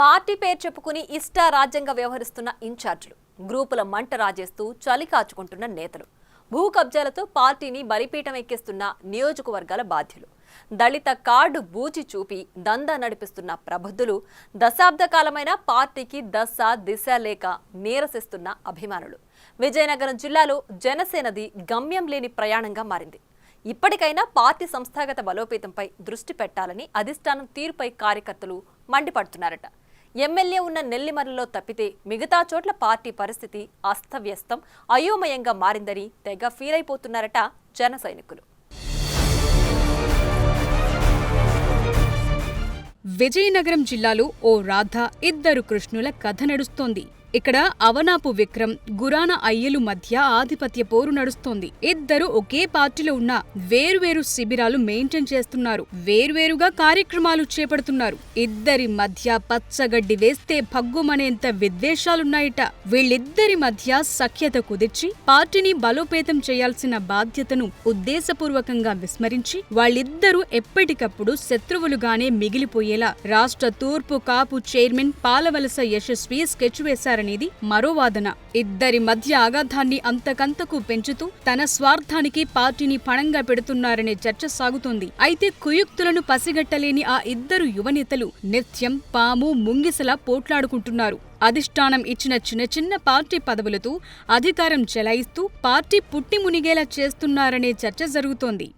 Party పేరు చెప్పుకుని ఇష్టారాజ్యంగా వ్యవహరిస్తున్న ఇన్ఛార్జీలు, గ్రూపుల మంట రాజేస్తూ చలి కాచుకుంటున్న నేతలు, భూ కబ్జాలతో పార్టీని బలిపీఠం ఎక్కిస్తున్న నియోజకవర్గాల బాధ్యులు, దళిత కార్డు బూచి చూపి దందా నడిపిస్తున్న ప్రబుద్ధులు, దశాబ్ద కాలమైన పార్టీకి దశ దిశ లేక నీరసిస్తున్న అభిమానులు. విజయనగరం జిల్లాలో జనసేనది గమ్యం లేని ప్రయాణంగా మారింది. ఇప్పటికైనా పార్టీ సంస్థాగత బలోపేతంపై దృష్టి పెట్టాలని అధిష్టానం తీరుపై కార్యకర్తలు మండిపడుతున్నారట. ఎమ్మెల్యే ఉన్న నెల్లిమర్లలో తప్పితే మిగతా చోట్ల పార్టీ పరిస్థితి అస్తవ్యస్తం, అయోమయంగా మారిందని తెగ ఫీల్ అయిపోతున్నారట జన సైనికులు. విజయనగరం జిల్లాలో ఓ రాధ, ఇద్దరు కృష్ణుల కథ నడుస్తోంది. ఇక్కడ అవనాపు విక్రమ్, గురాన అయ్యలు మధ్య ఆధిపత్య పోరు నడుస్తోంది. ఇద్దరు ఒకే పార్టీలో ఉన్న వేరువేరు శిబిరాలు మెయింటైన్ చేస్తున్నారు, వేర్వేరుగా కార్యక్రమాలు చేపడుతున్నారు. ఇద్దరి మధ్య పచ్చగడ్డి వేస్తే భగ్గుమనేంత విద్వేషాలున్నాయట. వీళ్ళిద్దరి మధ్య సఖ్యత కుదిర్చి పార్టీని బలోపేతం చేయాల్సిన బాధ్యతను ఉద్దేశపూర్వకంగా విస్మరించి వాళ్ళిద్దరూ ఎప్పటికప్పుడు శత్రువులుగానే మిగిలిపోయేలా రాష్ట్ర తూర్పు కాపు చైర్మన్ పాలవలస యశస్వి స్కెచ్ వేశారు అనేది మరో వాదన. ఇద్దరి మధ్య అగాధాన్ని అంతకంతకు పెంచుతూ తన స్వార్థానికి పార్టీని పణంగా పెడుతున్నారనే చర్చ సాగుతోంది. అయితే కుయుక్తులను పసిగట్టలేని ఆ ఇద్దరు యువనేతలు నిత్యం పాము ముంగిసలా పోట్లాడుకుంటున్నారు. అధిష్టానం ఇచ్చిన చిన్న చిన్న పార్టీ పదవులతో అధికారం చెలాయిస్తూ పార్టీ పుట్టి మునిగేలా చేస్తున్నారనే చర్చ జరుగుతోంది.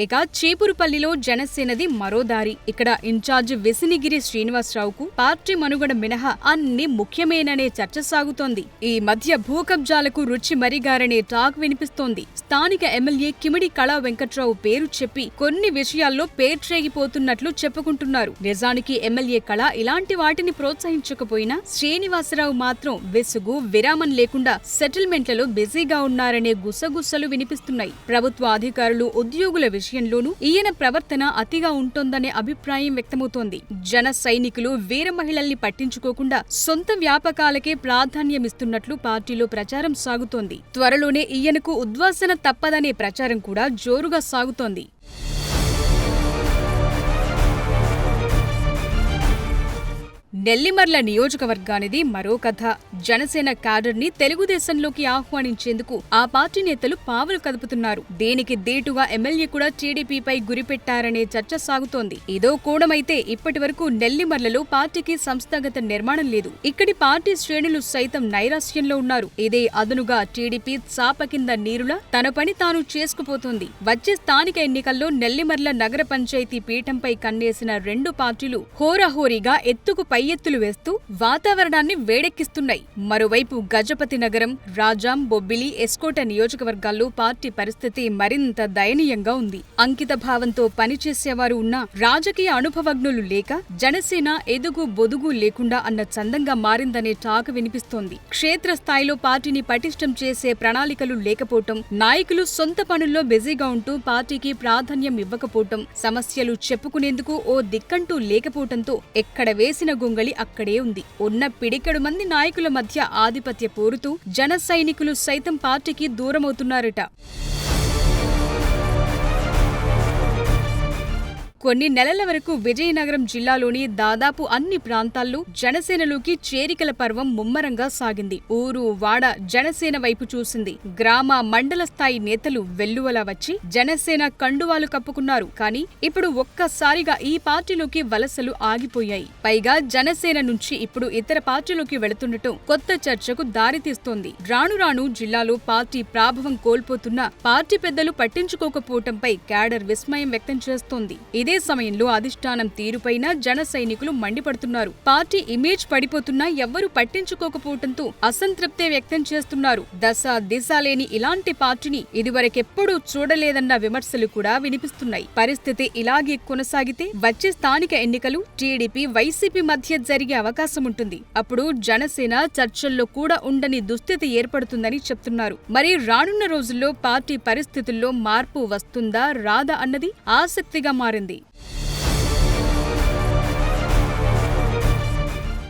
ఇక చీపురుపల్లిలో జనసేనది మరో దారి. ఇక్కడ ఇన్ఛార్జ్ వెసినిగిరి శ్రీనివాసరావుకు పార్టీ మనుగడ మినహా అన్ని ముఖ్యమేననే చర్చ సాగుతోంది. ఈ మధ్య భూ కబ్జాలకు రుచి మరిగారనే టాక్ వినిపిస్తోంది. స్థానిక ఎమ్మెల్యే కిమిడి కళా వెంకట్రావు పేరు చెప్పి కొన్ని విషయాల్లో పేర్చేగిపోతున్నట్లు చెప్పుకుంటున్నారు. నిజానికి ఎమ్మెల్యే కళ ఇలాంటి వాటిని ప్రోత్సహించకపోయినా శ్రీనివాసరావు మాత్రం వెసుగు విరామం లేకుండా సెటిల్మెంట్లలో బిజీగా ఉన్నారనే గుసగుసలు వినిపిస్తున్నాయి. ప్రభుత్వ అధికారులు, ఉద్యోగుల విషయంలోనూ ఈయన ప్రవర్తన అతిగా ఉంటోందనే అభిప్రాయం వ్యక్తమవుతోంది. జన సైనికులు వీర మహిళల్ని పట్టించుకోకుండా సొంత వ్యాపకాలకే ప్రాధాన్యమిస్తున్నట్లు పార్టీలో ప్రచారం సాగుతోంది. త్వరలోనే ఈయనకు ఉద్వాసన తప్పదనే ప్రచారం కూడా జోరుగా సాగుతోంది. నెల్లిమర్ల నియోజకవర్గానిది మరో కథ. జనసేన క్యాడర్ ని తెలుగుదేశంలోకి ఆహ్వానించేందుకు ఆ పార్టీ నేతలు పావులు కదుపుతున్నారు. దీనికి దీటుగా ఎమ్మెల్యే కూడా టీడీపీపై గురిపెట్టారనే చర్చ సాగుతోంది. ఇదో కోణమైతే ఇప్పటి వరకు నెల్లిమర్లలో పార్టీకి సంస్థాగత నిర్మాణం లేదు. ఇక్కడి పార్టీ శ్రేణులు సైతం నైరాశ్యంలో ఉన్నారు. ఇదే అదనుగా టీడీపీ చాప కింద నీరులా తన పని తాను చేసుకుపోతోంది. వచ్చే స్థానిక ఎన్నికల్లో నెల్లిమర్ల నగర పంచాయతీ పీఠంపై కన్నేసిన రెండు పార్టీలు హోరాహోరీగా ఎత్తుకు పై ఎత్తులు వేస్తూ వాతావరణాన్ని వేడెక్కిస్తున్నాయి. మరోవైపు గజపతి నగరం, రాజాం, బొబ్బిలి, ఎస్కోట నియోజకవర్గాల్లో పార్టీ పరిస్థితి మరింత దయనీయంగా ఉంది. అంకిత భావంతో పనిచేసేవారు ఉన్నా రాజకీయ అనుభవజ్ఞులు లేక జనసేన ఎదుగు బొదుగు లేకుండా అన్న చందంగా మారిందనే టాక్ వినిపిస్తోంది. క్షేత్రస్థాయిలో పార్టీని పటిష్టం చేసే ప్రణాళికలు లేకపోవటం, నాయకులు సొంత పనుల్లో బిజీగా ఉంటూ పార్టీకి ప్రాధాన్యం ఇవ్వకపోవటం, సమస్యలు చెప్పుకునేందుకు ఓ దిక్కంటూ లేకపోవటంతో ఎక్కడ వేసిన గొంగళి అక్కడే ఉంది. ఉన్న పిడికెడు మంది నాయకుల మధ్య ఆధిపత్య పోరుతూ జన సైనికులు సైతం పార్టీకి దూరమవుతున్నారట. కొన్ని నెలల వరకు విజయనగరం జిల్లాలోని దాదాపు అన్ని ప్రాంతాల్లో జనసేనలోకి చేరికల పర్వం ముమ్మరంగా సాగింది. ఊరు వాడ జనసేన వైపు చూసింది. గ్రామ, మండల స్థాయి నేతలు వెల్లువలా వచ్చి జనసేన కండువాలు కప్పుకున్నారు. కానీ ఇప్పుడు ఒక్కసారిగా ఈ పార్టీలోకి వలసలు ఆగిపోయాయి. పైగా జనసేన నుంచి ఇప్పుడు ఇతర పార్టీలోకి వెళుతుండటం కొత్త చర్చకు దారితీస్తోంది. రాను రాను జిల్లాలో పార్టీ ప్రాభవం కోల్పోతున్నా పార్టీ పెద్దలు పట్టించుకోకపోవటంపై క్యాడర్ విస్మయం వ్యక్తం చేస్తోంది. ఇదే సమయంలో అధిష్టానం తీరుపైన జన సైనికులు మండిపడుతున్నారు. పార్టీ ఇమేజ్ పడిపోతున్నా ఎవ్వరూ పట్టించుకోకపోవడంతో అసంతృప్తే వ్యక్తం చేస్తున్నారు. దశ దిశ లేని ఇలాంటి పార్టీని ఇదివరకెప్పుడూ చూడలేదన్న విమర్శలు కూడా వినిపిస్తున్నాయి. పరిస్థితి ఇలాగే కొనసాగితే వచ్చే స్థానిక ఎన్నికలు టీడీపీ, వైసీపీ మధ్య జరిగే అవకాశం ఉంటుంది. అప్పుడు జనసేన చర్చల్లో కూడా ఉండని దుస్థితి ఏర్పడుతుందని చెప్తున్నారు. మరి రానున్న రోజుల్లో పార్టీ పరిస్థితుల్లో మార్పు వస్తుందా రాదా అన్నది ఆసక్తిగా మారింది.